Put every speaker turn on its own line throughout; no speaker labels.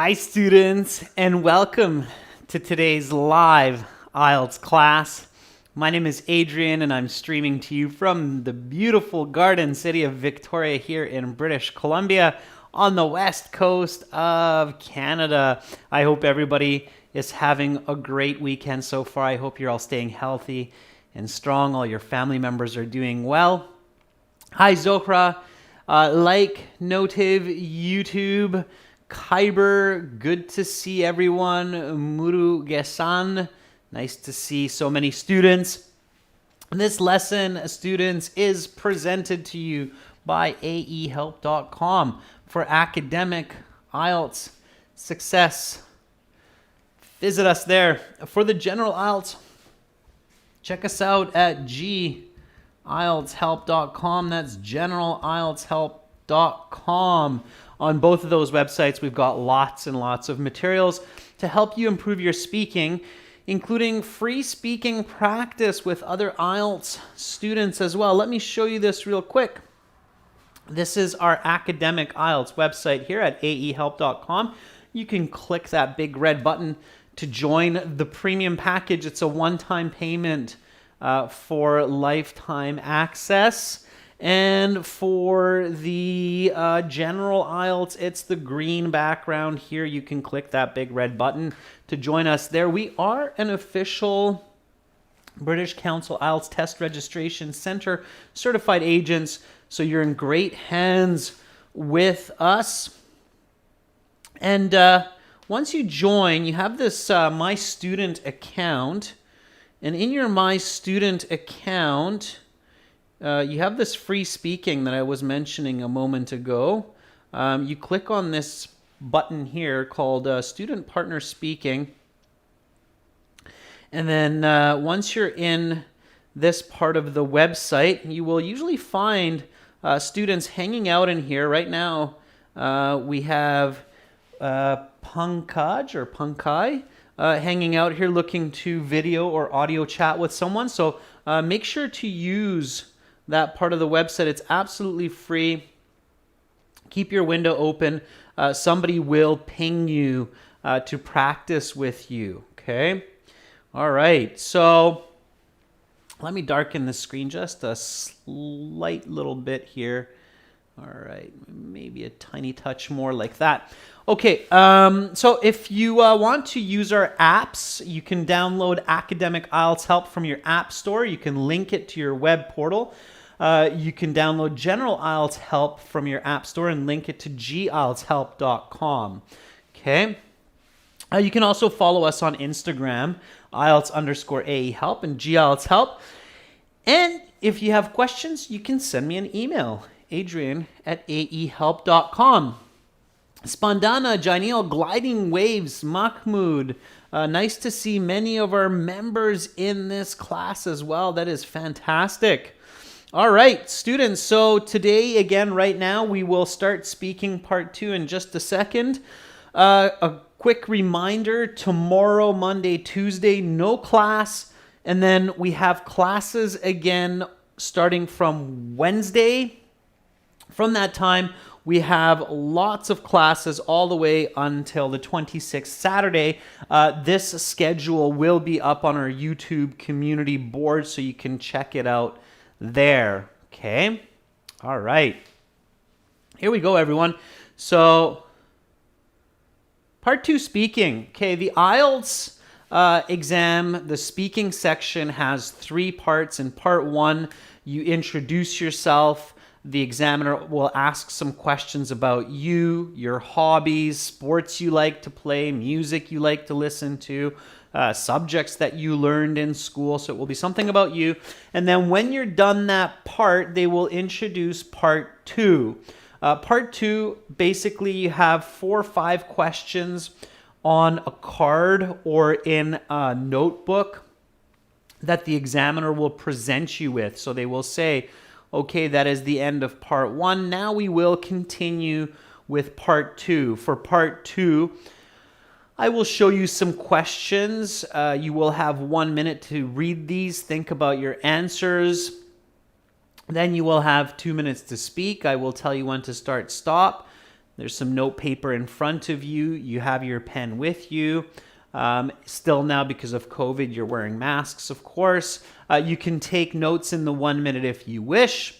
Hi students, and welcome to today's live IELTS class. My name is Adrian and I'm streaming to you from the beautiful garden city of Victoria here in British Columbia on the west coast of Canada. I hope everybody is having a great weekend so far. I hope you're all staying healthy and strong. All your family members are doing well. Hi Zohra, Notiv, YouTube, Kyber, good to see everyone. Muru Gesan, nice to see so many students. This lesson, students, is presented to you by aehelp.com for academic IELTS success. Visit us there. For the general IELTS, check us out at IELTShelp.com. That's generalieltshelp.com. On both of those websites, we've got lots and lots of materials to help you improve your speaking, including free speaking practice with other IELTS students as well. Let me show you this real quick. This is our academic IELTS website here at aehelp.com. You can click that big red button to join the premium package. It's a one-time payment for lifetime access. And for the general IELTS, it's the green background here. You can click that big red button to join us there. We are an official British Council IELTS Test Registration Center certified agents, so you're in great hands with us. And once you join, you have this My Student account. And in your My Student account, you have this free speaking that I was mentioning a moment ago. You click on this button here called Student Partner Speaking. And then once you're in this part of the website, you will usually find students hanging out in here. Right now, we have Pankaj or Pankai hanging out here looking to video or audio chat with someone. So make sure to use that part of the website. It's absolutely free. Keep your window open. Somebody will ping you to practice with you. Okay. All right. So let me darken the screen just a slight little bit here. All right. Maybe a tiny touch more like that. Okay. So if you want to use our apps, you can download Academic IELTS Help from your app store. You can link it to your web portal. You can download General IELTS Help from your app store and link it to gieltshelp.com. Okay. You can also follow us on Instagram, IELTS_AEHelp and GIELTS Help. And if you have questions, you can send me an email, adrian@aehelp.com. Spandana, Janil, Gliding Waves, Mahmoud. Nice to see many of our members in this class as well. That is fantastic. All right, students. So today, again, right now, we will start speaking part 2 in just a second. A quick reminder, tomorrow, Monday, Tuesday, no class. And then we have classes again starting from Wednesday. From that time, we have lots of classes all the way until the 26th Saturday. This schedule will be up on our YouTube community board, so you can check it out there. Okay. All right. Here we go, everyone. So part 2, speaking. Okay. The IELTS exam, the speaking section has 3 parts. In part 1, you introduce yourself. The examiner will ask some questions about you, your hobbies, sports you like to play, music you like to listen to, subjects that you learned in school. So it will be something about you. And then when you're done that part, they will introduce part 2. Part 2, basically you have 4 or 5 questions on a card or in a notebook that the examiner will present you with. So they will say, okay, that is the end of part 1. Now we will continue with part 2. For part 2, I will show you some questions. You will have 1 minute to read these, think about your answers. Then you will have 2 minutes to speak. I will tell you when to stop. There's some note paper in front of you. You have your pen with you. Still now, because of COVID, you're wearing masks, of course. You can take notes in the 1 minute if you wish.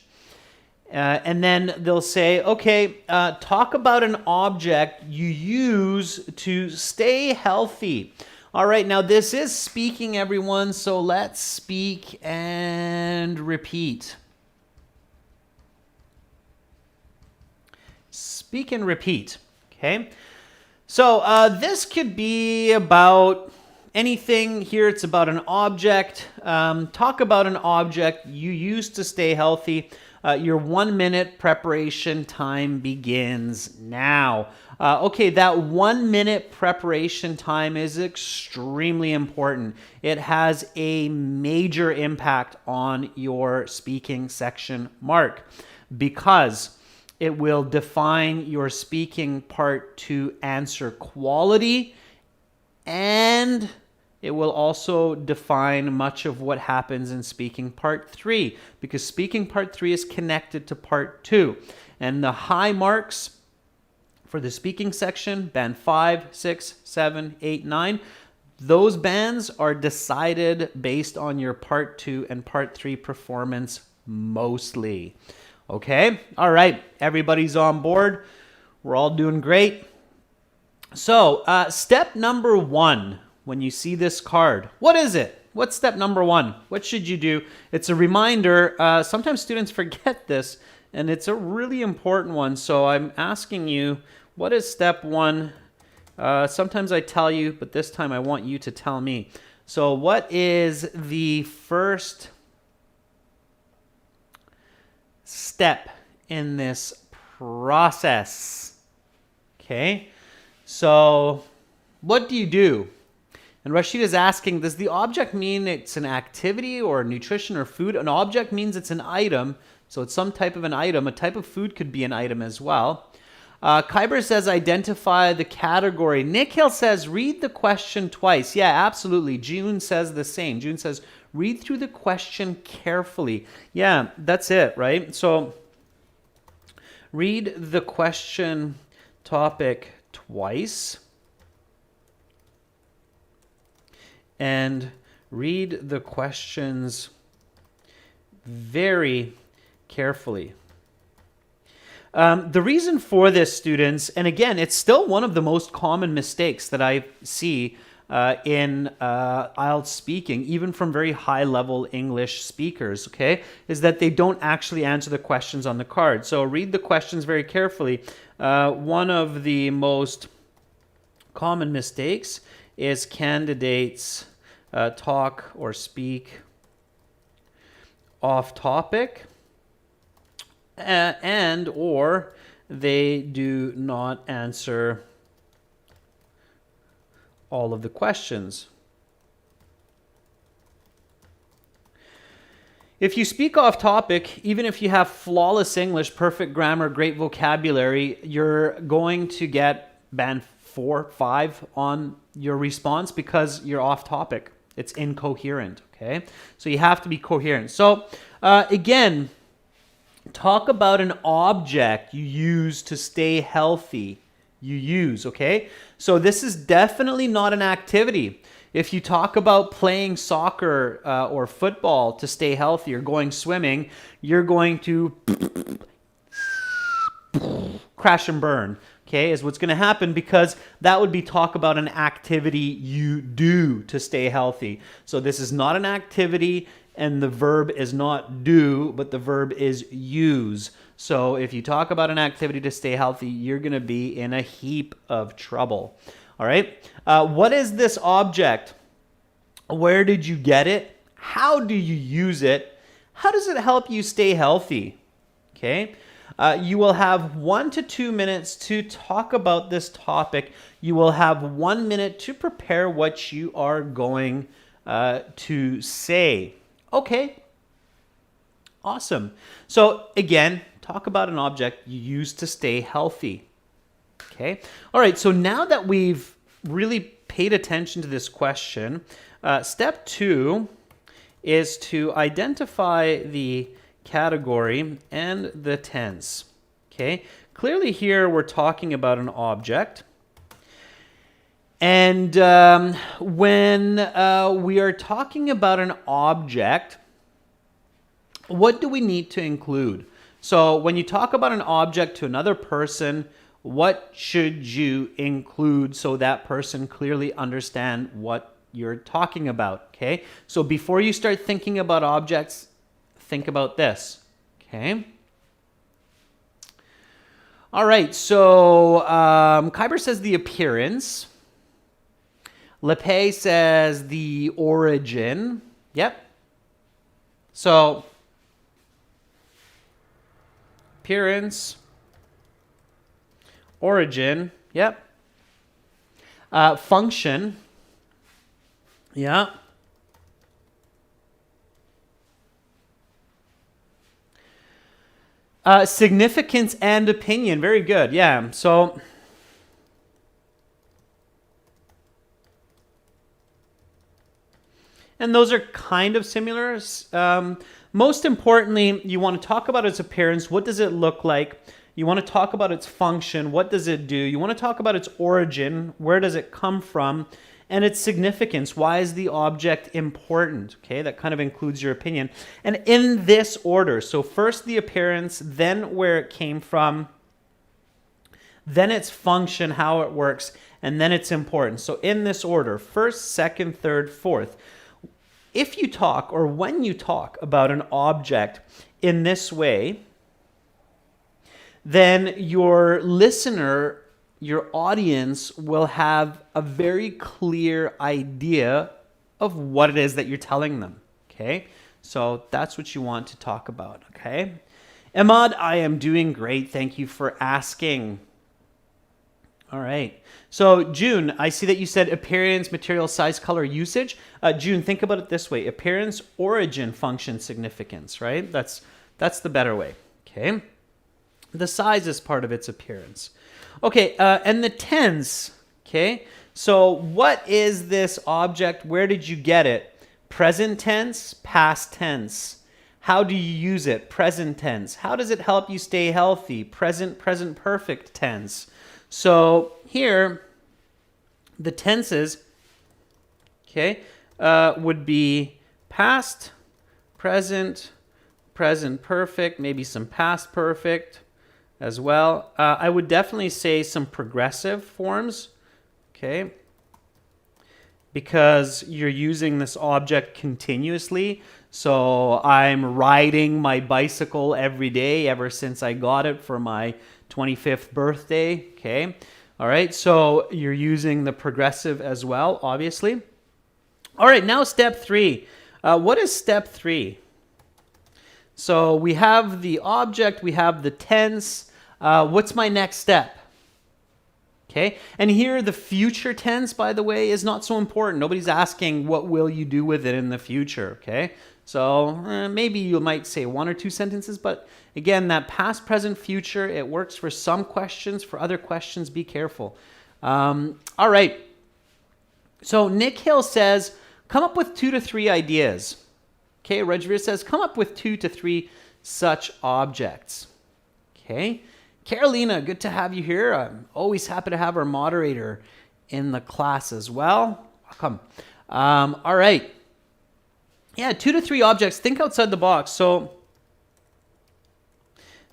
And then they'll say, okay, talk about an object you use to stay healthy. All right, now this is speaking, everyone, so let's speak and repeat. Speak and repeat, okay? So this could be about anything here. It's about an object. Talk about an object you use to stay healthy. Your 1 minute preparation time begins now. Okay, that 1 minute preparation time is extremely important. It has a major impact on your speaking section mark because it will define your speaking part 2 answer quality, and it will also define much of what happens in speaking part 3, because speaking part 3 is connected to part 2. And the high marks for the speaking section, band 5, 6, 7, 8, 9, those bands are decided based on your part 2 and part 3 performance mostly. Okay? All right. Everybody's on board. We're all doing great. So, step number 1, when you see this card, what is it? What's step number 1? What should you do? It's a reminder. Sometimes students forget this, and it's a really important one. So I'm asking you, what is step 1? Sometimes I tell you, but this time I want you to tell me. So what is the first step in this process? Okay, so what do you do? And Rashid is asking, does the object mean it's an activity or nutrition or food? An object means it's an item, so it's some type of an item. A type of food could be an item as well. Kyber says, identify the category. Nikhil says, read the question twice. Yeah, absolutely. June says the same. June says, read through the question carefully. Yeah, that's it, right? So read the question topic twice and read the questions very carefully. The reason for this, students, and again, it's still one of the most common mistakes that I see in IELTS speaking, even from very high-level English speakers, okay, is that they don't actually answer the questions on the card. So read the questions very carefully. One of the most common mistakes is candidates talk or speak off topic, and or they do not answer all of the questions. If you speak off topic, even if you have flawless English, perfect grammar, great vocabulary, you're going to get band 4, 5 on your response because you're off topic. It's incoherent, okay? So you have to be coherent. So again, talk about an object you use to stay healthy. You use, okay? So this is definitely not an activity. If you talk about playing soccer or football to stay healthy or going swimming, you're going to crash and burn, okay, is what's going to happen, because that would be talk about an activity you do to stay healthy. So this is not an activity, and the verb is not do, but the verb is use. So if you talk about an activity to stay healthy, you're going to be in a heap of trouble. All right. What is this object? Where did you get it? How do you use it? How does it help you stay healthy? Okay. You will have 1 to 2 minutes to talk about this topic. You will have 1 minute to prepare what you are going to say. Okay. Awesome. So again, talk about an object you use to stay healthy. Okay. All right. So now that we've really paid attention to this question, step 2 is to identify the category and the tense. Okay. clearly here we're talking about an object. And when we are talking about an object, what do we need to include? So when you talk about an object to another person, what should you include so that person clearly understand what you're talking about? Okay, so before you start thinking about objects, think about this. Okay. All right, so Kyber says the appearance. Lepay says the origin. Yep. So appearance, origin. Yep. Function. Yeah. Significance and opinion. Very good. Yeah. So and those are kind of similar. Most importantly, you want to talk about its appearance. What does it look like? You want to talk about its function. What does it do? You want to talk about its origin. Where does it come from? And its significance. Why is the object important? Okay, that kind of includes your opinion. And in this order, so first the appearance, then where it came from, then its function, how it works, and then its importance. So in this order, first, second, third, fourth. If you talk, or when you talk about an object in this way, then your listener, your audience will have a very clear idea of what it is that you're telling them, okay? So that's what you want to talk about, okay? Ahmad, I am doing great. Thank you for asking. All right. So June, I see that you said appearance, material, size, color, usage. June, think about it this way. Appearance, origin, function, significance, right? That's the better way, okay? The size is part of its appearance. Okay, and the tense, okay? So what is this object? Where did you get it? Present tense, past tense. How do you use it? Present tense. How does it help you stay healthy? Present perfect tense. So here, the tenses, okay, would be past, present perfect, maybe some past perfect as well. I would definitely say some progressive forms, okay, because you're using this object continuously. So I'm riding my bicycle every day ever since I got it for my 25th birthday, okay? All right, so you're using the progressive as well, obviously. All right, now step 3. What is step 3? So we have the object, we have the tense. What's my next step? Okay, and here the future tense, by the way, is not so important. Nobody's asking what will you do with it in the future, okay? So maybe you might say 1 or 2 sentences, but again, that past, present, future, it works for some questions. For other questions, be careful. All right. So Nick Hill says, come up with 2 to 3 ideas. Okay, Rajveer says, come up with 2 to 3 such objects. Okay. Carolina, good to have you here. I'm always happy to have our moderator in the class as well. Welcome. All right. Yeah, 2 to 3 objects. Think outside the box. So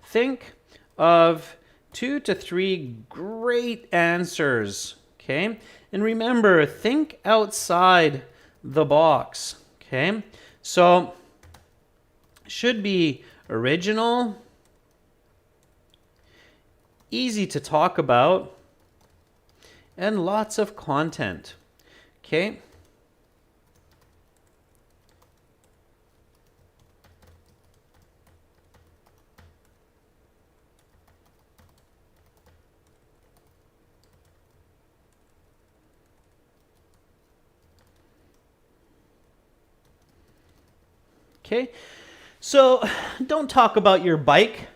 think of 2 to 3 great answers, okay? And remember, think outside the box, okay? So should be original, easy to talk about, and lots of content, okay? Okay, so don't talk about your bike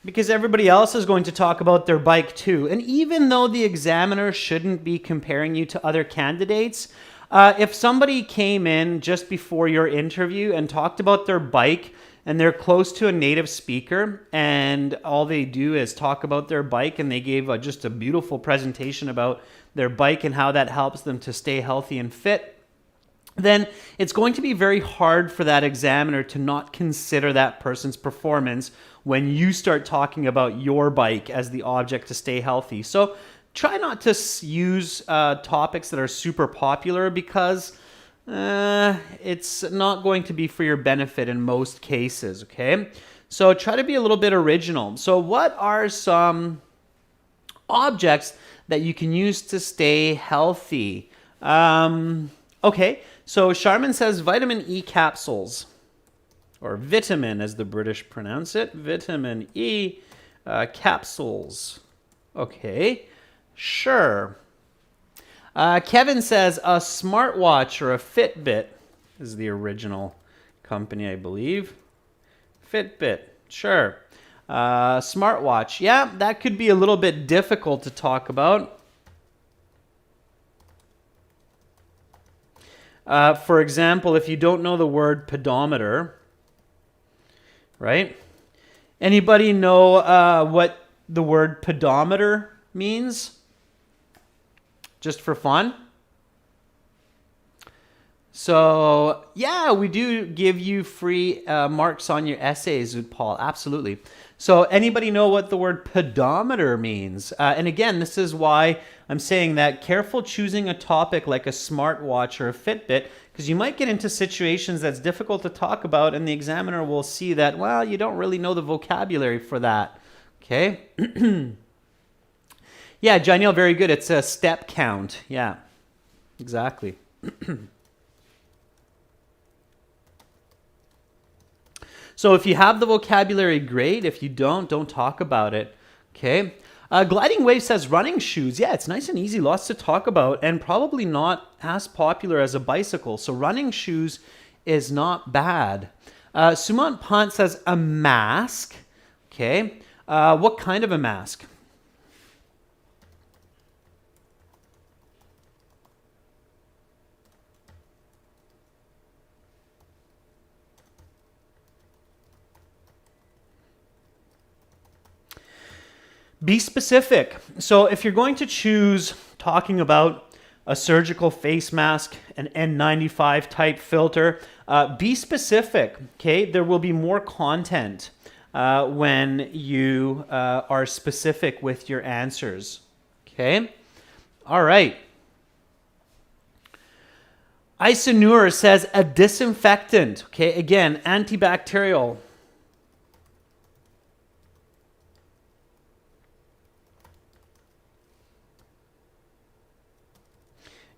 because everybody else is going to talk about their bike too. And even though the examiner shouldn't be comparing you to other candidates, if somebody came in just before your interview and talked about their bike and they're close to a native speaker, and all they do is talk about their bike, and they gave just a beautiful presentation about their bike and how that helps them to stay healthy and fit, then it's going to be very hard for that examiner to not consider that person's performance when you start talking about your bike as the object to stay healthy. So try not to use topics that are super popular, because it's not going to be for your benefit in most cases, okay? So try to be a little bit original. So what are some objects that you can use to stay healthy? Okay, so Charmin says vitamin E capsules, or vitamin as the British pronounce it, vitamin E capsules. Okay, sure. Kevin says a smartwatch or a Fitbit is the original company, I believe. Fitbit, sure. Smartwatch, yeah, that could be a little bit difficult to talk about. For example, if you don't know the word pedometer, right? Anybody know what the word pedometer means? Just for fun? So, yeah, we do give you free marks on your essays, Paul. Absolutely. So, anybody know what the word pedometer means? And again, this is why I'm saying that careful choosing a topic like a smartwatch or a Fitbit, because you might get into situations that's difficult to talk about, and the examiner will see that, well, you don't really know the vocabulary for that. Okay? Yeah, Janelle, very good. It's a step count. Yeah, exactly. So if you have the vocabulary, great. If you don't talk about it. Okay. Gliding Wave says running shoes. Yeah, it's nice and easy. Lots to talk about, and probably not as popular as a bicycle. So running shoes is not bad. Sumant Pant says a mask. Okay. What kind of a mask? Be specific. So if you're going to choose talking about a surgical face mask, an N95 type filter, be specific, okay? There will be more content when you are specific with your answers, okay? All right. Isanur says a disinfectant, okay? Again, antibacterial.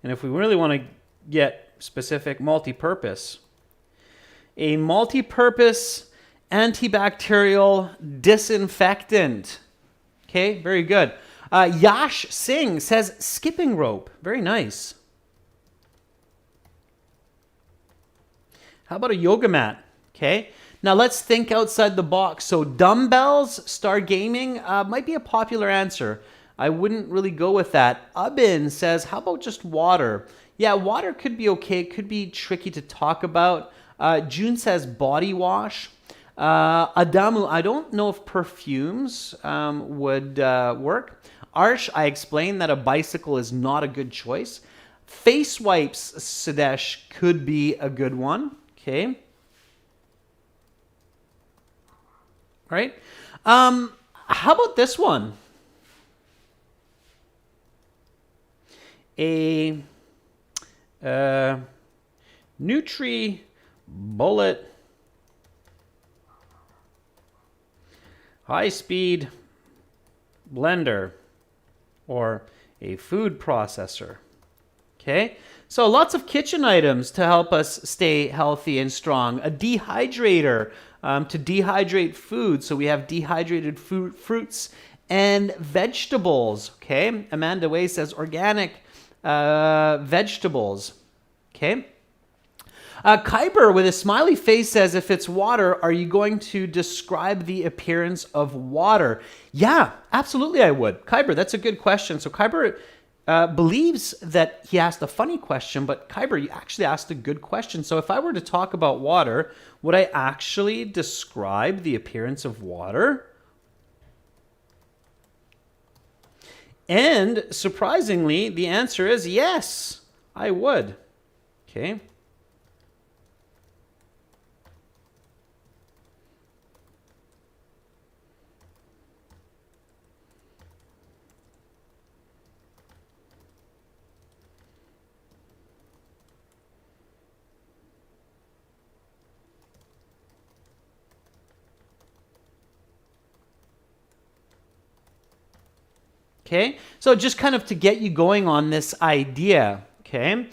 And if we really want to get specific, multi-purpose. A multi-purpose antibacterial disinfectant. Okay, very good. Yash Singh says skipping rope. Very nice. How about a yoga mat? Okay. Now let's think outside the box. So dumbbells, star gaming might be a popular answer. I wouldn't really go with that. Ubin says, how about just water? Yeah, water could be okay. It could be tricky to talk about. June says body wash. Adamu, I don't know if perfumes would work. Arsh, I explained that a bicycle is not a good choice. Face wipes, Sudesh, could be a good one. Okay. All right. How about this one? A Nutri Bullet high-speed blender, or a food processor. Okay, so lots of kitchen items to help us stay healthy and strong. A dehydrator to dehydrate food, so we have dehydrated fruits and vegetables. Okay, Amanda Way says organic vegetables. Okay. Kuiper with a smiley face says, if it's water, are you going to describe the appearance of water? Yeah, absolutely I would. Kuiper, that's a good question. So Kuiper believes that he asked a funny question, but Kyber, you actually asked a good question. So if I were to talk about water, would I actually describe the appearance of water? And surprisingly, the answer is yes, I would. Okay. Okay, so just kind of to get you going on this idea, okay?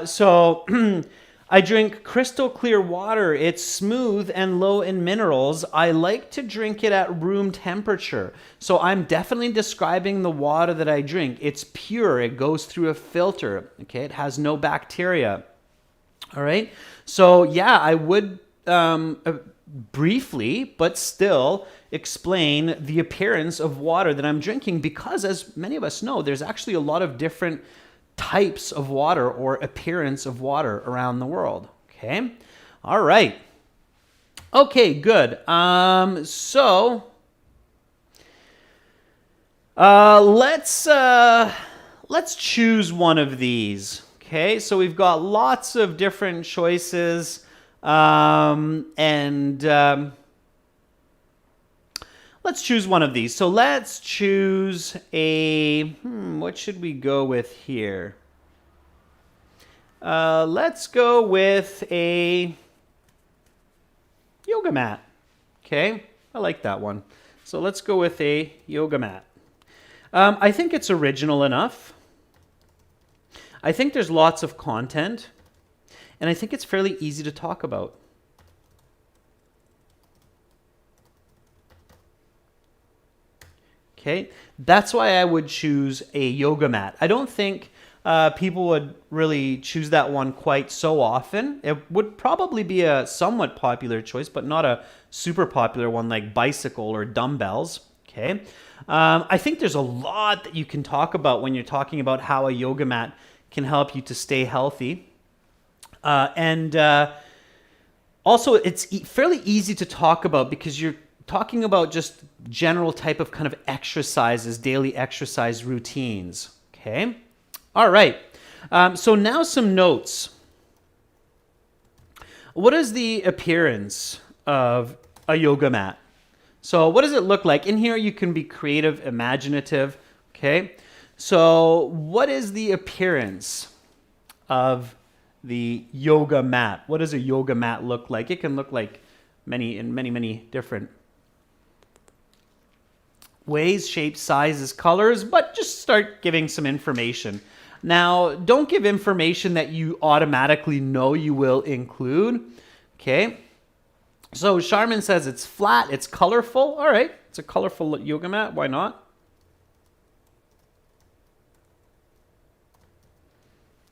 So I drink crystal clear water. It's smooth and low in minerals. I like to drink it at room temperature. So I'm definitely describing the water that I drink. It's pure. It goes through a filter, okay? It has no bacteria, all right? So yeah, I would briefly, but still explain the appearance of water that I'm drinking, because as many of us know, there's actually a lot of different types of water or appearance of water around the world. Okay. All right. Okay, good. So let's choose one of these. Okay, so we've got lots of different choices. Let's choose one of these. So let's choose a, what should we go with here? Let's go with a yoga mat. Okay, I like that one. So let's go with a yoga mat. I think it's original enough. I think there's lots of content. And I think it's fairly easy to talk about. Okay, that's why I would choose a yoga mat. I don't think people would really choose that one quite so often. It would probably be a somewhat popular choice, but not a super popular one like bicycle or dumbbells. Okay, I think there's a lot that you can talk about when you're talking about how a yoga mat can help you to stay healthy. Also, it's fairly easy to talk about because you're talking about just general type of kind of exercises, daily exercise routines. Okay. All right. So now some notes. What is the appearance of a yoga mat? So what does it look like? In here, you can be creative, imaginative. Okay. So what is the appearance of the yoga mat? What does a yoga mat look like? It can look like many different ways, shapes, sizes, colors, but just start giving some information. Now, don't give information that you automatically know you will include. Okay. So Charmin says it's flat, it's colorful. All right, it's a colorful yoga mat. Why not?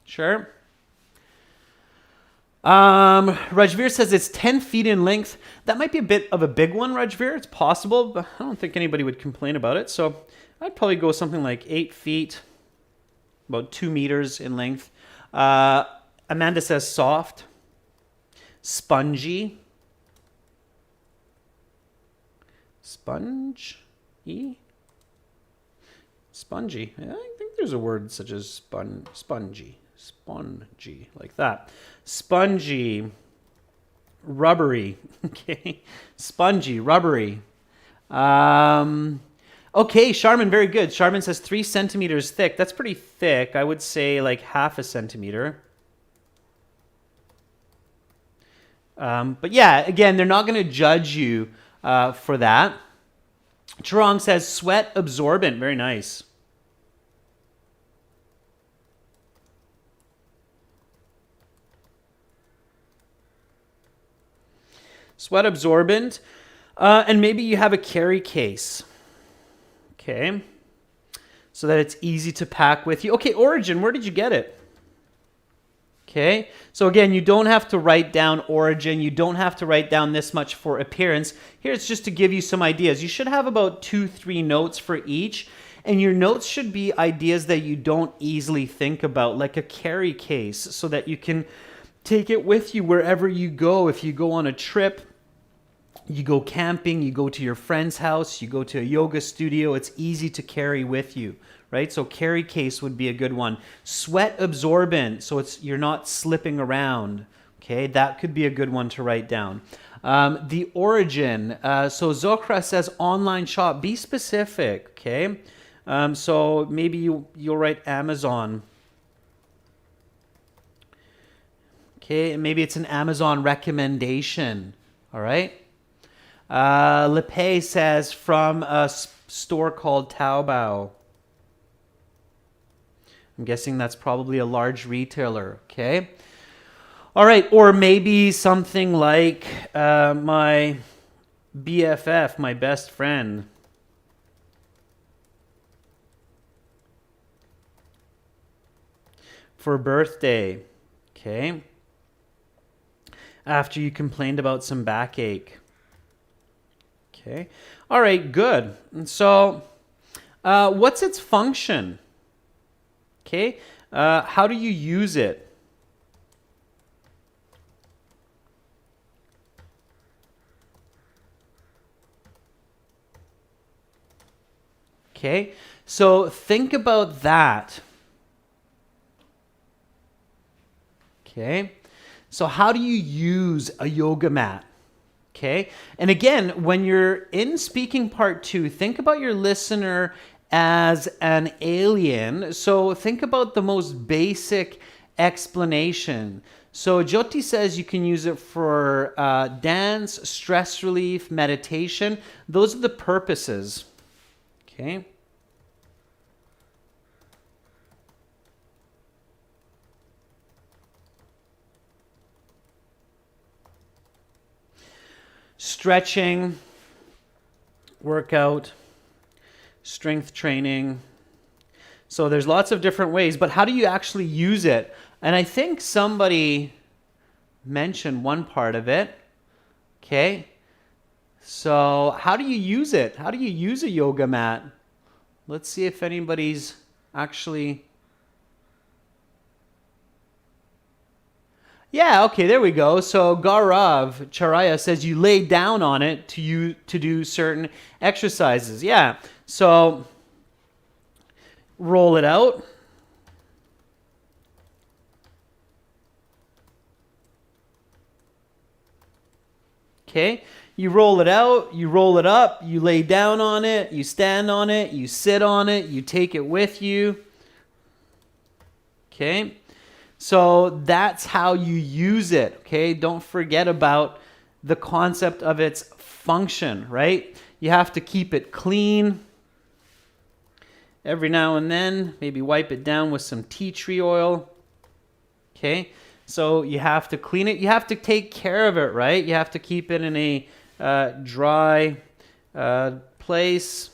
Sure. Rajveer says it's 10 feet in length. That might be a bit of a big one, Rajveer. It's possible, but I don't think anybody would complain about it. So I'd probably go something like 8 feet, about 2 meters in length. Amanda says soft, spongy, spongy. Yeah, I think there's a word such as spongy, like that. Spongy, rubbery. Okay, spongy, rubbery. Okay, Charmin, very good. Charmin says 3 centimeters thick. That's pretty thick. I would say like half a centimeter. But yeah, again, they're not going to judge you for that. Churong says sweat absorbent. Very nice. Sweat absorbent. And maybe you have a carry case. Okay. So that it's easy to pack with you. Okay, origin, where did you get it? Okay. So again, you don't have to write down origin. You don't have to write down this much for appearance. Here it's just to give you some ideas. You should have about 2-3 notes for each. And your notes should be ideas that you don't easily think about, like a carry case, so that you can take it with you wherever you go. If you go on a trip, you go camping, you go to your friend's house, you go to a yoga studio, it's easy to carry with you, right? So carry case would be a good one. Sweat absorbent, so you're not slipping around, okay? That could be a good one to write down. The origin, so Zokra says online shop, be specific, okay? So maybe you'll write Amazon. Okay, maybe it's an Amazon recommendation, all right? Lepay says from a store called Taobao. I'm guessing that's probably a large retailer, okay? All right, or maybe something like my BFF, my best friend. For birthday, okay? After you complained about some backache. Okay. All right, good. And so what's its function? Okay. How do you use it? Okay. So think about that. Okay. So how do you use a yoga mat? Okay. And again, when you're in speaking part 2, think about your listener as an alien. So think about the most basic explanation. So Jyoti says you can use it for dance, stress relief, meditation. Those are the purposes. Okay. Stretching, workout, strength training. So there's lots of different ways, but how do you actually use it? And I think somebody mentioned one part of it. Okay. So how do you use it? How do you use a yoga mat? Let's see if anybody's actually... Yeah, okay, there we go. So Gaurav Charaya says you lay down on it to do certain exercises. Yeah, so roll it out. Okay, you roll it out, you roll it up, you lay down on it, you stand on it, you sit on it, you take it with you. Okay. So that's how you use it, okay? Don't forget about the concept of its function, right? You have to keep it clean. Every now and then, maybe wipe it down with some tea tree oil, okay? So you have to clean it. You have to take care of it, right? You have to keep it in a dry place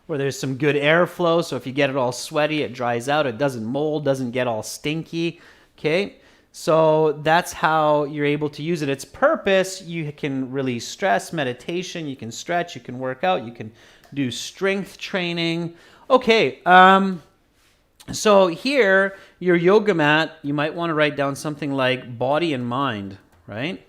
where there's some good airflow. So if you get it all sweaty, it dries out. It doesn't mold, doesn't get all stinky. Okay. So that's how you're able to use it. Its purpose, you can release stress, meditation, you can stretch, you can work out, you can do strength training. Okay. So here, your yoga mat, you might want to write down something like body and mind, right?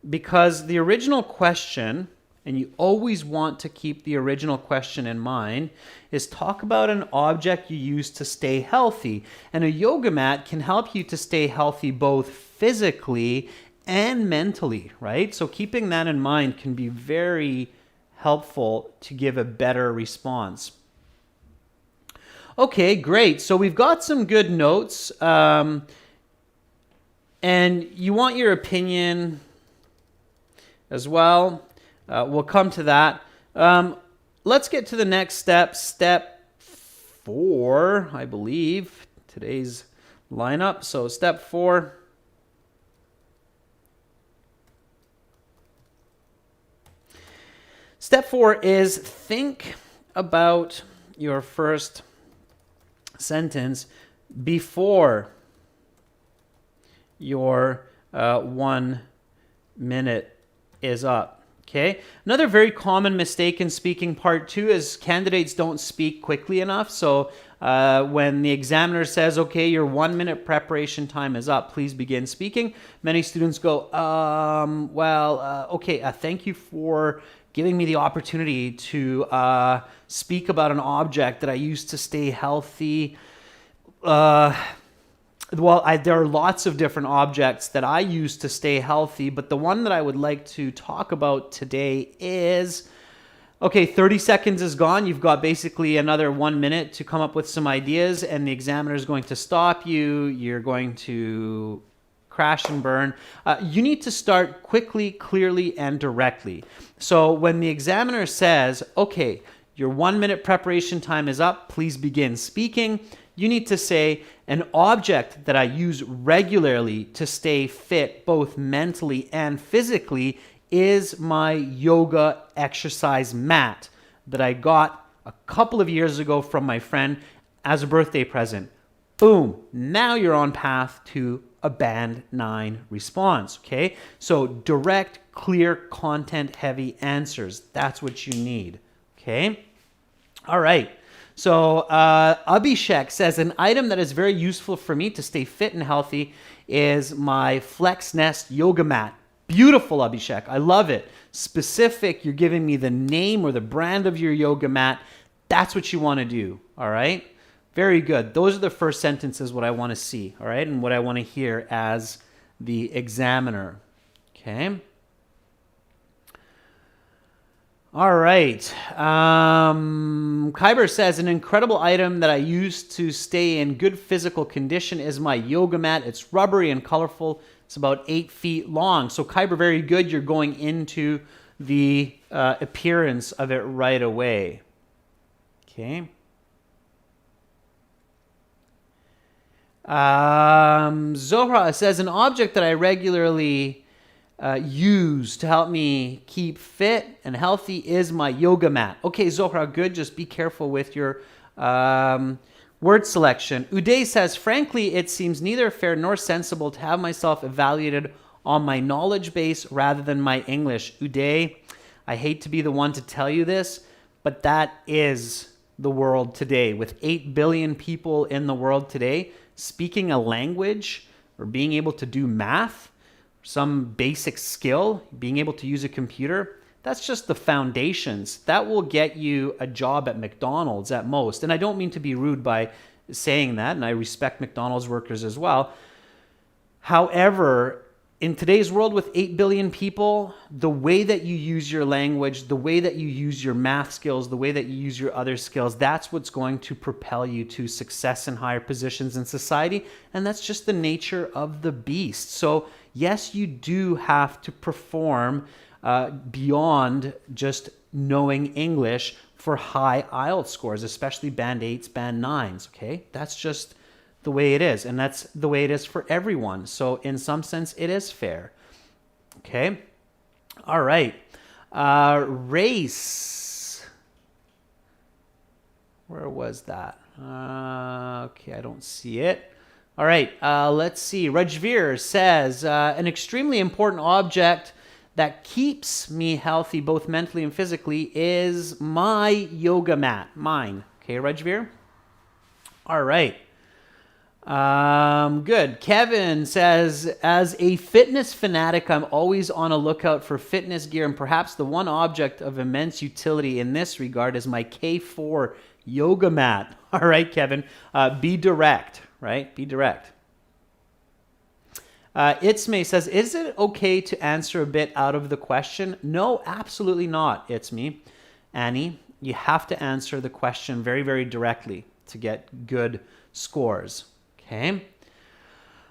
Because the original question, and you always want to keep the original question in mind, is talk about an object you use to stay healthy. And a yoga mat can help you to stay healthy both physically and mentally, right? So keeping that in mind can be very helpful to give a better response. Okay, great. So we've got some good notes. And you want your opinion as well. We'll come to that. Let's get to the next step. Step 4, I believe, today's lineup. So step 4. Step 4 is think about your first sentence before your 1 minute is up. Okay. Another very common mistake in speaking part 2 is candidates don't speak quickly enough. So when the examiner says, okay, your 1 minute preparation time is up, please begin speaking, many students go, okay, thank you for giving me the opportunity to speak about an object that I use to stay healthy. There are lots of different objects that I use to stay healthy, but the one that I would like to talk about today is, okay, 30 seconds is gone. You've got basically another 1 minute to come up with some ideas, and the examiner is going to stop you. You're going to crash and burn. You need to start quickly, clearly, and directly. So when the examiner says, okay, your 1 minute preparation time is up, please begin speaking, you need to say, an object that I use regularly to stay fit both mentally and physically is my yoga exercise mat that I got a couple of years ago from my friend as a birthday present. Boom. Now you're on path to a band 9 response, okay? So direct, clear, content-heavy answers. That's what you need, okay? All right. So Abhishek says, an item that is very useful for me to stay fit and healthy is my Flex Nest yoga mat. Beautiful, Abhishek. I love it. Specific, you're giving me the name or the brand of your yoga mat. That's what you want to do, all right? Very good. Those are the first sentences, what I want to see, all right? And what I want to hear as the examiner, okay? All right. Kyber says, an incredible item that I use to stay in good physical condition is my yoga mat. It's rubbery and colorful. It's about 8 feet long. So Kyber, very good. You're going into the appearance of it right away. Okay. Zohra says, an object that I regularly use to help me keep fit and healthy is my yoga mat. Okay, Zohra, good. Just be careful with your word selection. Uday says, frankly, it seems neither fair nor sensible to have myself evaluated on my knowledge base rather than my English. Uday, I hate to be the one to tell you this, but that is the world today. With 8 billion people in the world today, speaking a language or being able to do math, some basic skill, being able to use a computer, that's just the foundations. That will get you a job at McDonald's at most. And I don't mean to be rude by saying that, and I respect McDonald's workers as well. However, in today's world with 8 billion people, the way that you use your language, the way that you use your math skills, the way that you use your other skills, that's what's going to propel you to success in higher positions in society. And that's just the nature of the beast. So yes, you do have to perform beyond just knowing English for high IELTS scores, especially band 8s, band 9s, okay? That's just the way it is, and that's the way it is for everyone. So in some sense, it is fair. Okay? All right. Race. Where was that? Okay, I don't see it. All right, let's see. Rajveer says, an extremely important object that keeps me healthy both mentally and physically is my yoga mat. Mine. Okay, Rajveer? All right. Good. Kevin says, as a fitness fanatic, I'm always on a lookout for fitness gear, and perhaps the one object of immense utility in this regard is my K4 yoga mat. All right, Kevin, be direct, right? Be direct. Itzme says, is it okay to answer a bit out of the question? No, absolutely not, Itzme. Annie, you have to answer the question very, very directly to get good scores. Okay.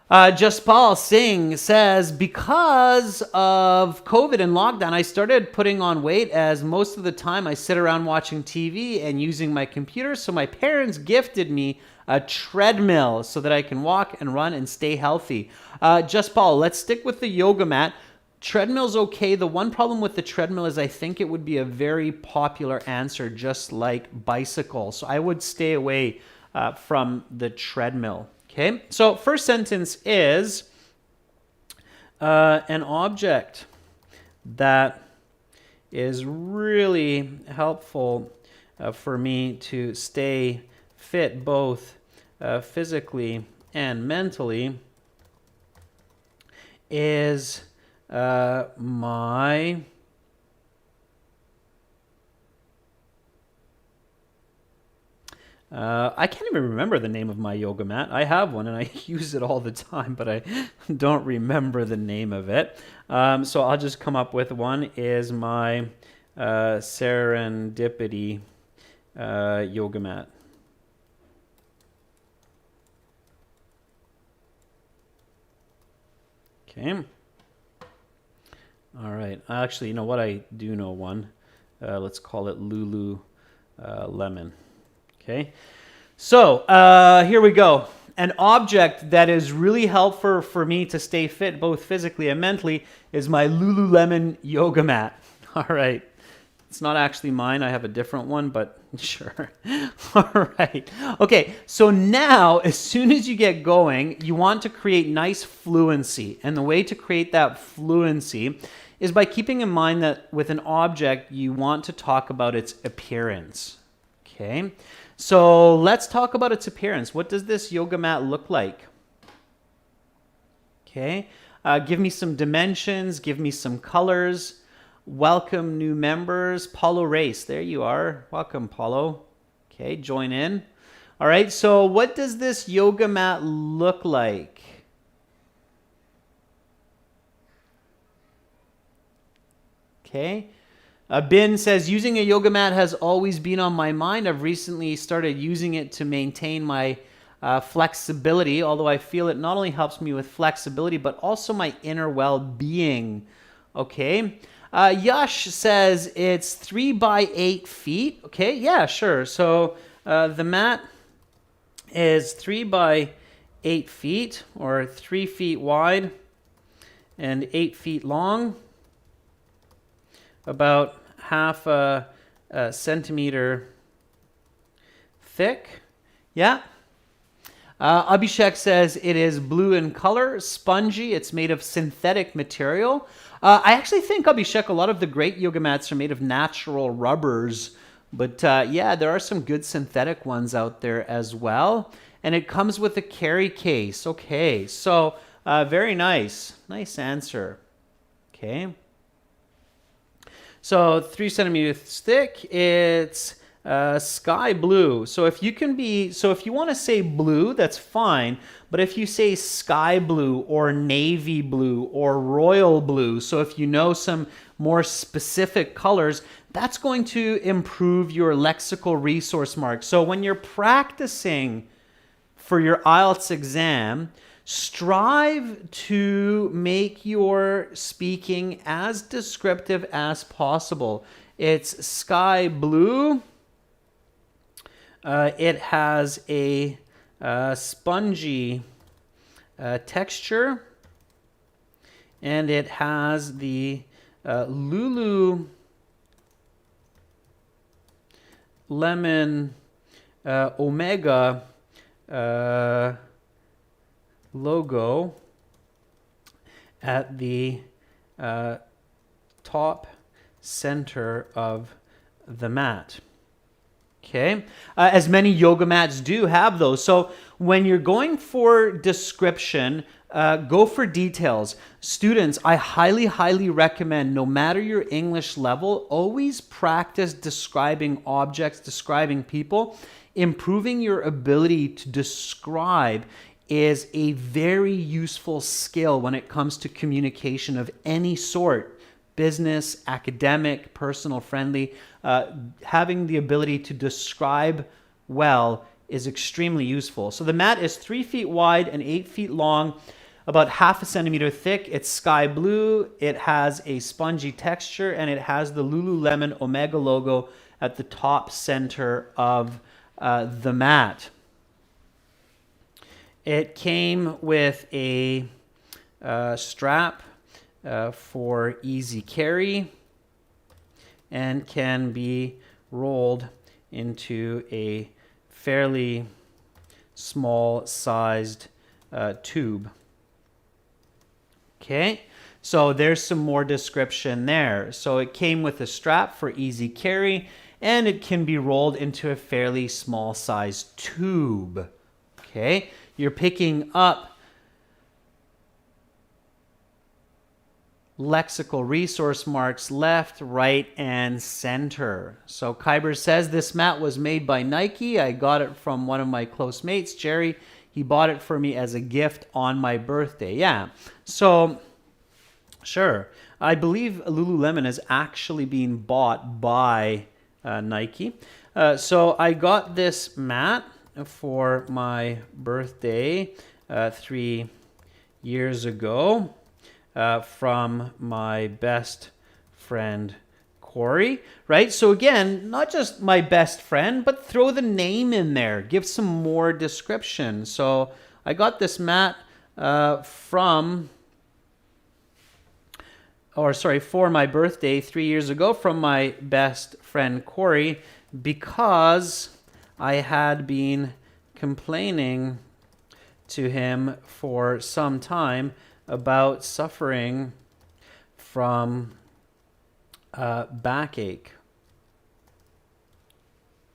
Jaspal Singh says, because of COVID and lockdown, I started putting on weight as most of the time I sit around watching TV and using my computer. So my parents gifted me a treadmill so that I can walk and run and stay healthy. Jaspal, let's stick with the yoga mat. Treadmill's okay. The one problem with the treadmill is I think it would be a very popular answer, just like bicycle. So I would stay away from the treadmill. Okay, so first sentence is an object that is really helpful for me to stay fit both physically and mentally is my I can't even remember the name of my yoga mat. I have one and I use it all the time, but I don't remember the name of it. So I'll just come up with one is my serendipity yoga mat. Okay. All right. Actually, you know what? I do know one. Let's call it Lulu Lemon. Okay. So here we go. An object that is really helpful for me to stay fit both physically and mentally is my Lululemon yoga mat. All right. It's not actually mine. I have a different one, but sure. All right. Okay, so now as soon as you get going, you want to create nice fluency. And the way to create that fluency is by keeping in mind that with an object, you want to talk about its appearance. Okay, so let's talk about its appearance. What does this yoga mat look like? Okay, give me some dimensions, give me some colors. Welcome new members. Paulo Race, there you are. Welcome, Paulo. Okay, join in. All right, so what does this yoga mat look like? Okay. Bin says, using a yoga mat has always been on my mind. I've recently started using it to maintain my flexibility, although I feel it not only helps me with flexibility, but also my inner well-being. Okay. Yash says it's 3 by 8 feet. Okay, yeah, sure. So the mat is 3 by 8 feet, or 3 feet wide and 8 feet long, about half a centimeter thick. Yeah. Abhishek says it is blue in color, spongy. It's made of synthetic material. I actually think, Abhishek, a lot of the great yoga mats are made of natural rubbers. But yeah, there are some good synthetic ones out there as well. And it comes with a carry case. Okay, so very nice. Nice answer. Okay. So 3 centimeters thick. It's sky blue. So if you want to say blue, that's fine. But if you say sky blue or navy blue or royal blue, so if you know some more specific colors, that's going to improve your lexical resource mark. So when you're practicing for your IELTS exam, strive to make your speaking as descriptive as possible. It's sky blue. It has a spongy texture, and it has the Lululemon Omega logo at the top center of the mat. Okay, as many yoga mats do have those. So when you're going for description, go for details. Students, I highly, highly recommend, no matter your English level, always practice describing objects, describing people. Improving your ability to describe is a very useful skill when it comes to communication of any sort. Business, academic, personal, friendly. Having the ability to describe well is extremely useful. So the mat is 3 feet wide and 8 feet long, about half a centimeter thick. It's sky blue. It has a spongy texture, and it has the Lululemon Omega logo at the top center of the mat. It came with a strap for easy carry and can be rolled into a fairly small sized tube. Okay, So there's some more description there. So it came with a strap for easy carry, and it can be rolled into a fairly small size tube. Okay, you're picking up lexical resource marks left, right, and center. So Kyber says this mat was made by Nike. I got it from one of my close mates, Jerry. He bought it for me as a gift on my birthday. Yeah, so sure. I believe Lululemon is actually being bought by Nike. So I got this mat for my birthday 3 years ago. From my best friend, Corey, right? So again, not just my best friend, but throw the name in there. Give some more description. So I got this mat for my birthday 3 years ago from my best friend, Corey, because I had been complaining to him for some time about suffering from backache.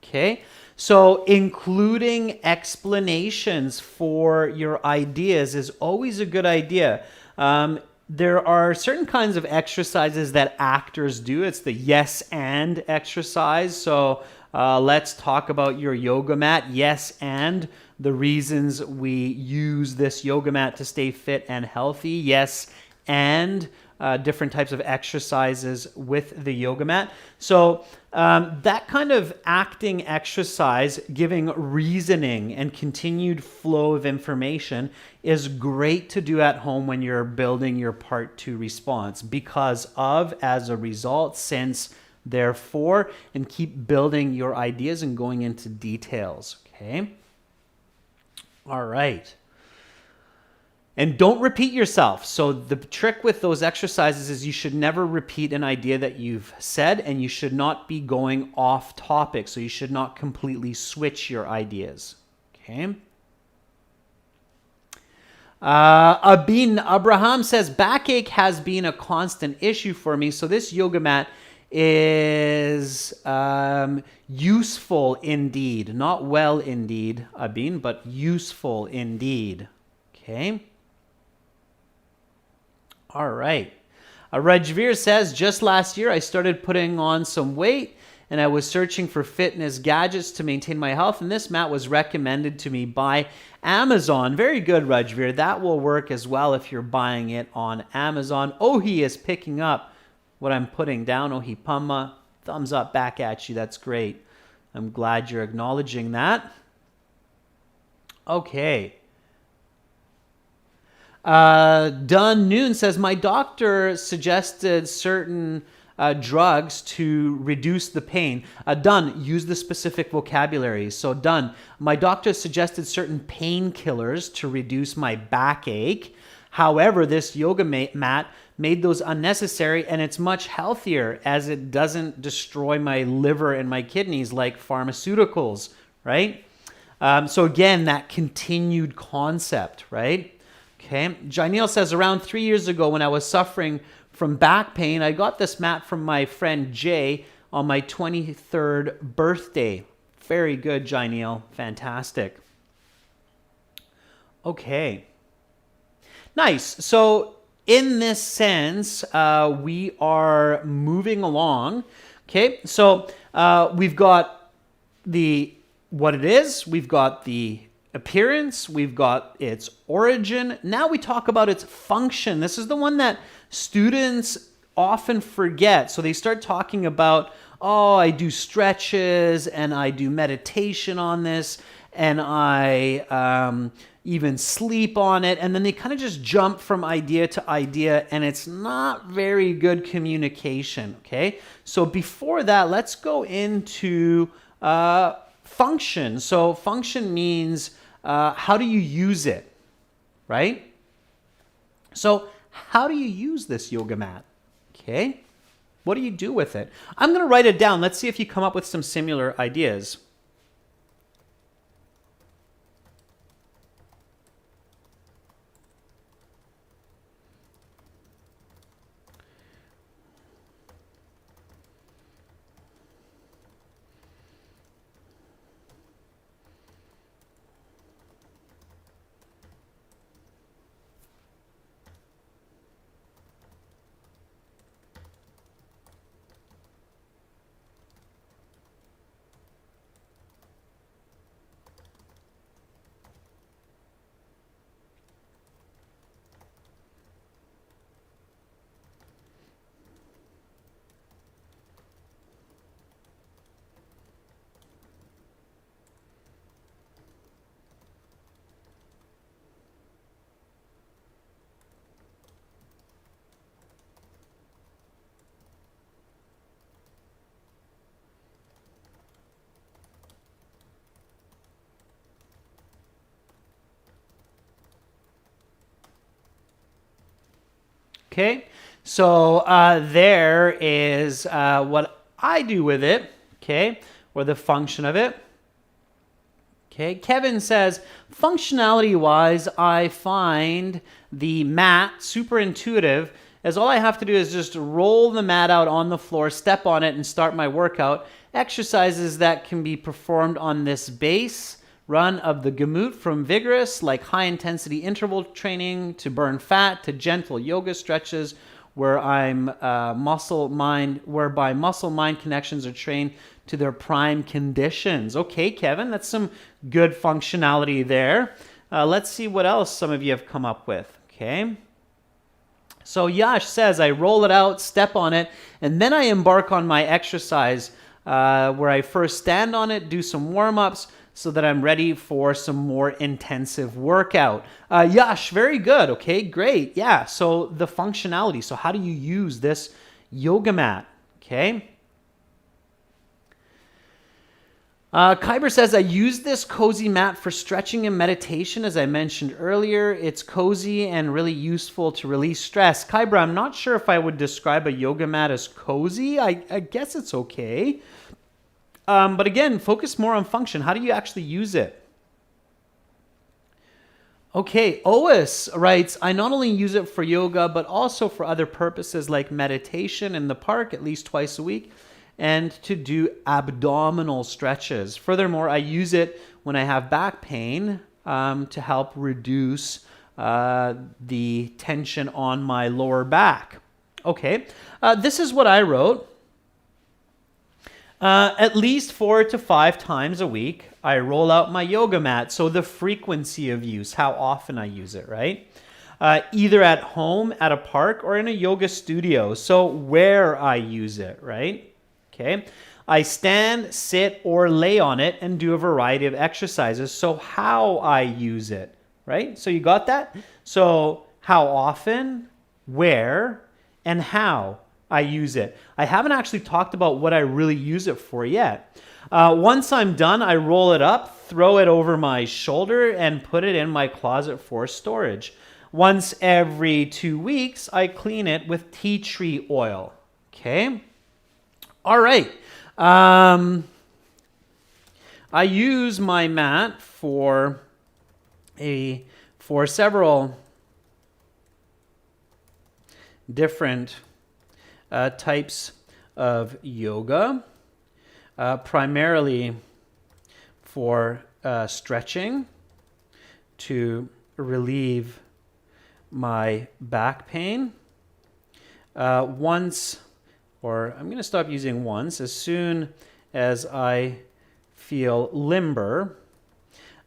Okay, so including explanations for your ideas is always a good idea. There are certain kinds of exercises that actors do. It's the yes and exercise. So let's talk about your yoga mat. Yes, and the reasons we use this yoga mat to stay fit and healthy. Yes, and different types of exercises with the yoga mat. So that kind of acting exercise, giving reasoning and continued flow of information is great to do at home when you're building your part 2 response because of, as a result, since, therefore, and keep building your ideas and going into details, okay? All right. And don't repeat yourself. So the trick with those exercises is you should never repeat an idea that you've said, and you should not be going off topic. So you should not completely switch your ideas. Okay. Abin Abraham says, backache has been a constant issue for me. So this yoga mat is useful indeed. Not well indeed, Abin, but useful indeed. Okay. All right. Rajveer says, just last year I started putting on some weight and I was searching for fitness gadgets to maintain my health, and this mat was recommended to me by Amazon. Very good, Rajveer. That will work as well if you're buying it on Amazon. Ohi is picking up what I'm putting down. Ohi Pama, thumbs up back at you. That's great. I'm glad you're acknowledging that. Okay. Dunn Noon says, my doctor suggested certain drugs to reduce the pain. Dunn, use the specific vocabulary. So Dunn, my doctor suggested certain painkillers to reduce my backache. However, this yoga mat made those unnecessary, and it's much healthier as it doesn't destroy my liver and my kidneys like pharmaceuticals, right? So again, that continued concept, right? Okay. Janelle says, around 3 years ago when I was suffering from back pain, I got this mat from my friend Jay on my 23rd birthday. Very good, Janelle. Fantastic. Okay. Nice. So in this sense, we are moving along. Okay. So we've got what it is. We've got the appearance, we've got its origin. Now we talk about its function. This is the one that students often forget. So they start talking about, oh, I do stretches and I do meditation on this and I even sleep on it. And then they kind of just jump from idea to idea, and it's not very good communication, okay? So before that, let's go into function. So function means how do you use it, right? So how do you use this yoga mat? Okay. What do you do with it? I'm going to write it down. Let's see if you come up with some similar ideas. Okay, so there is what I do with it, okay, or the function of it. Okay, Kevin says, functionality-wise, I find the mat super intuitive, as all I have to do is just roll the mat out on the floor, step on it, and start my workout. Exercises that can be performed on this base run of the gamut, from vigorous, like high-intensity interval training, to burn fat, to gentle yoga stretches, where whereby muscle-mind connections are trained to their prime conditions. Okay, Kevin, that's some good functionality there. Let's see what else some of you have come up with. Okay. So Yash says, I roll it out, step on it, and then I embark on my exercise where I first stand on it, do some warm-ups, so that I'm ready for some more intensive workout. Yash, very good. Okay, great. Yeah, so the functionality. So how do you use this yoga mat? Okay. Kyber says, I use this cozy mat for stretching and meditation. As I mentioned earlier, it's cozy and really useful to release stress. Kyber, I'm not sure if I would describe a yoga mat as cozy. I guess it's okay. But again, focus more on function. How do you actually use it? Okay, Ois writes, I not only use it for yoga, but also for other purposes like meditation in the park at least twice a week, and to do abdominal stretches. Furthermore, I use it when I have back pain to help reduce the tension on my lower back. Okay, this is what I wrote. At least 4 to 5 times a week, I roll out my yoga mat. So the frequency of use, how often I use it, right? Either at home, at a park, or in a yoga studio. So where I use it, right? Okay. I stand, sit, or lay on it and do a variety of exercises. So how I use it, right? So you got that? So how often, where, and how I use it. I haven't actually talked about what I really use it for yet. Once I'm done, I roll it up, throw it over my shoulder, and put it in my closet for storage. Once every 2 weeks, I clean it with tea tree oil. Okay? All right. I use my mat for several different types of yoga, primarily for stretching to relieve my back pain. I'm going to stop using once, as soon as I feel limber.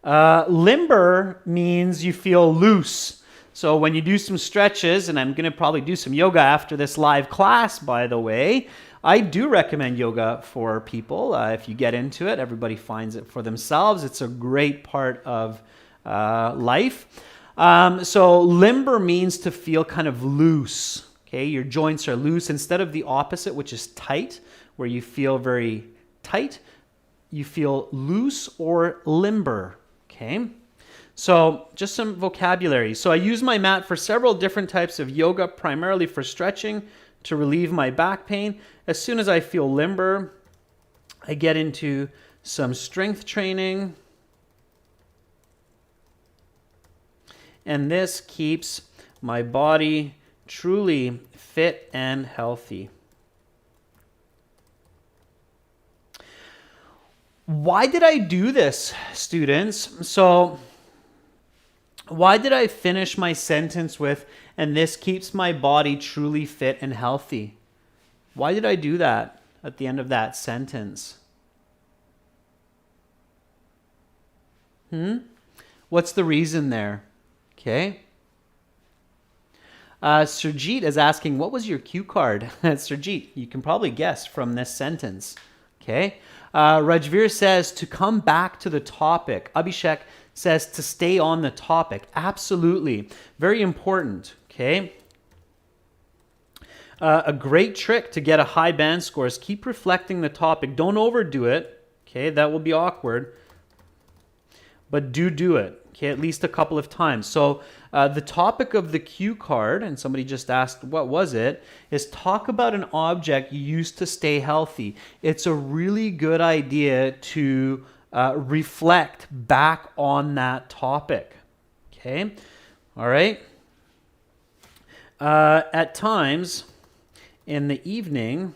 Limber means you feel loose. So when you do some stretches, and I'm going to probably do some yoga after this live class, by the way, I do recommend yoga for people. If you get into it, everybody finds it for themselves. It's a great part of life. So limber means to feel kind of loose. Okay, your joints are loose instead of the opposite, which is tight, where you feel very tight. You feel loose or limber. Okay, so just some vocabulary. So I use my mat for several different types of yoga, primarily for stretching to relieve my back pain. As soon as I feel limber, I get into some strength training. And this keeps my body truly fit and healthy. Why did I do this, students? So why did I finish my sentence with, and this keeps my body truly fit and healthy? Why did I do that at the end of that sentence? What's the reason there? Okay. Surjit is asking, what was your cue card? Surjit, you can probably guess from this sentence. Okay. Rajveer says to come back to the topic. Abhishek says to stay on the topic. Absolutely. Very important. Okay. A great trick to get a high band score is keep reflecting the topic. Don't overdo it. Okay. That will be awkward. but do it. Okay, at least a couple of times. So the topic of the cue card, and somebody just asked, what was it, is talk about an object you used to stay healthy. It's a really good idea to reflect back on that topic. Okay, all right. At times in the evening,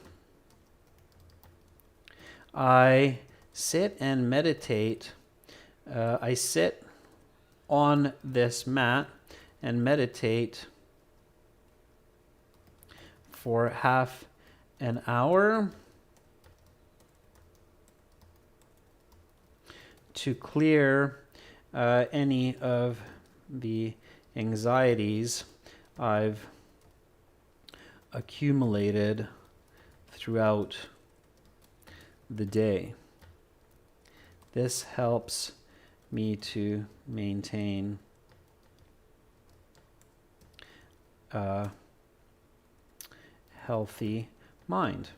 I sit and meditate. I sit on this mat and meditate for half an hour to clear any of the anxieties I've accumulated throughout the day. This helps me to maintain a healthy mind.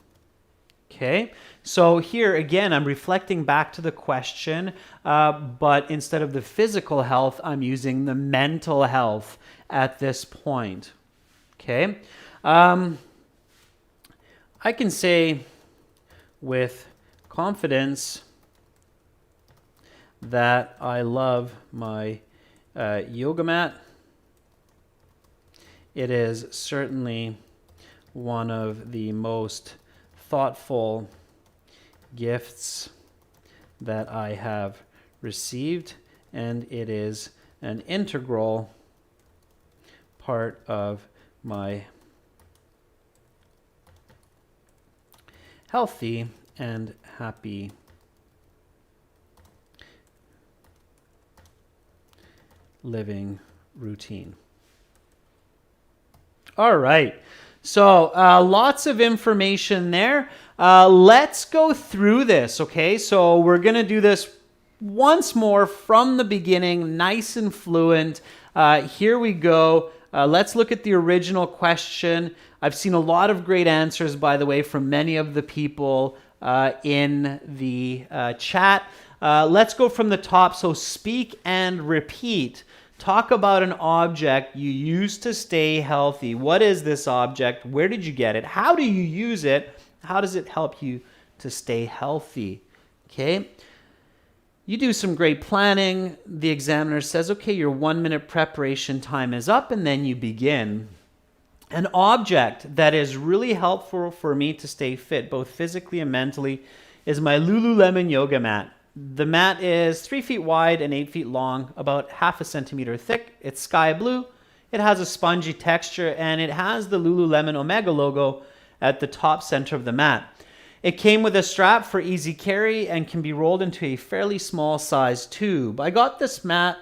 Okay, so here again, I'm reflecting back to the question, but instead of the physical health, I'm using the mental health at this point. Okay, I can say with confidence that I love my yoga mat. It is certainly one of the most thoughtful gifts that I have received, and it is an integral part of my healthy and happy living routine. All right. So lots of information there. Let's go through this, okay? So we're going to do this once more from the beginning, nice and fluent. Here we go. Let's look at the original question. I've seen a lot of great answers, by the way, from many of the people in the chat. Let's go from the top. So speak and repeat. Talk about an object you use to stay healthy. What is this object? Where did you get it? How do you use it? How does it help you to stay healthy? Okay. You do some great planning. The examiner says, okay, your 1 minute preparation time is up, and then you begin. An object that is really helpful for me to stay fit, both physically and mentally, is my Lululemon yoga mat. The mat is 3 feet wide and 8 feet long, about half a centimeter thick. It's sky blue. It has a spongy texture, and it has the Lululemon Omega logo at the top center of the mat. It came with a strap for easy carry and can be rolled into a fairly small size tube. I got this mat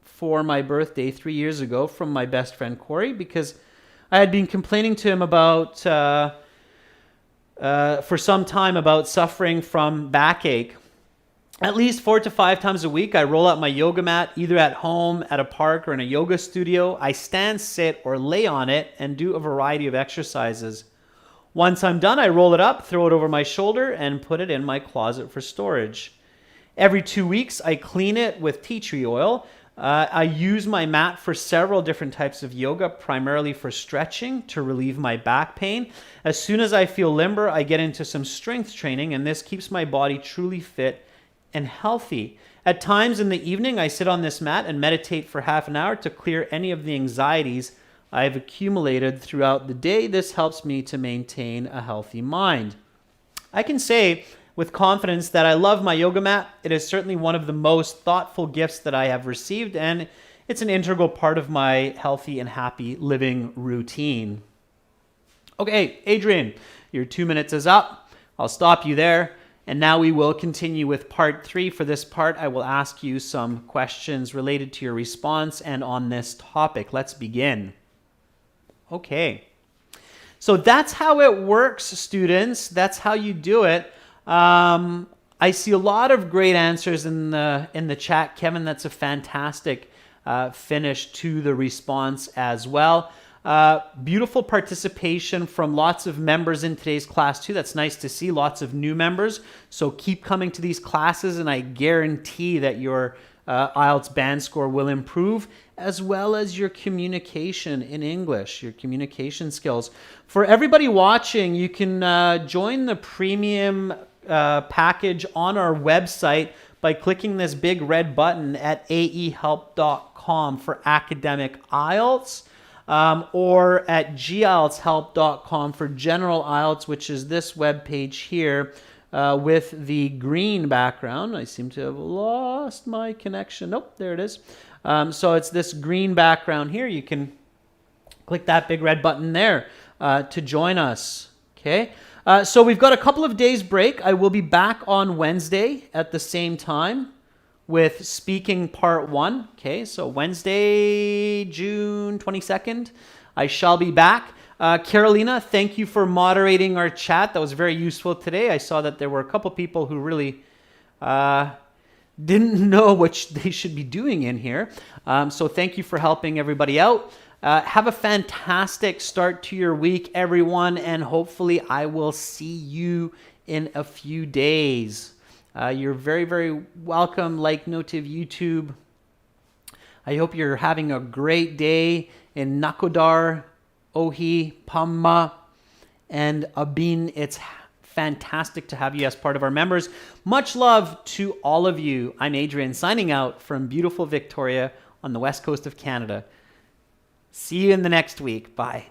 for my birthday 3 years ago from my best friend Corey, because I had been complaining to him about for some time about suffering from backache. At least 4 to 5 times a week, I roll out my yoga mat, either at home, at a park, or in a yoga studio. I stand, sit, or lay on it and do a variety of exercises. Once I'm done, I roll it up, throw it over my shoulder, and put it in my closet for storage. Every 2 weeks, I clean it with tea tree oil. I use my mat for several different types of yoga, primarily for stretching to relieve my back pain. As soon as I feel limber, I get into some strength training, and this keeps my body truly fit and healthy. At times in the evening, I sit on this mat and meditate for half an hour to clear any of the anxieties I've accumulated throughout the day. This helps me to maintain a healthy mind. I can say with confidence that I love my yoga mat. It is certainly one of the most thoughtful gifts that I have received, and it's an integral part of my healthy and happy living routine. Okay, Adrian, your 2 minutes is up. I'll stop you there. And now we will continue with part 3. For this part, I will ask you some questions related to your response and on this topic. Let's begin. Okay. So that's how it works, students. That's how you do it. I see a lot of great answers in the chat. Kevin, that's a fantastic finish to the response as well. Beautiful participation from lots of members in today's class too. That's nice to see. Lots of new members. So keep coming to these classes, and I guarantee that your IELTS band score will improve, as well as your communication in English, your communication skills. For everybody watching, you can join the premium package on our website by clicking this big red button at aehelp.com for academic IELTS, or at gieltshelp.com for general IELTS, which is this web page here with the green background. I seem to have lost my connection. Nope, there it is. So it's this green background here. You can click that big red button there to join us. Okay. So we've got a couple of days break. I will be back on Wednesday at the same time with speaking part 1. Okay, so Wednesday, June 22nd, I shall be back. Carolina, thank you for moderating our chat. That was very useful today. I saw that there were a couple people who really didn't know what they should be doing in here. So thank you for helping everybody out. Have a fantastic start to your week, everyone, and hopefully I will see you in a few days. You're very, very welcome, like Notive YouTube. I hope you're having a great day in Nakodar, Ohi, Pamma, and Abin. It's fantastic to have you as part of our members. Much love to all of you. I'm Adrian, signing out from beautiful Victoria on the west coast of Canada. See you in the next week. Bye.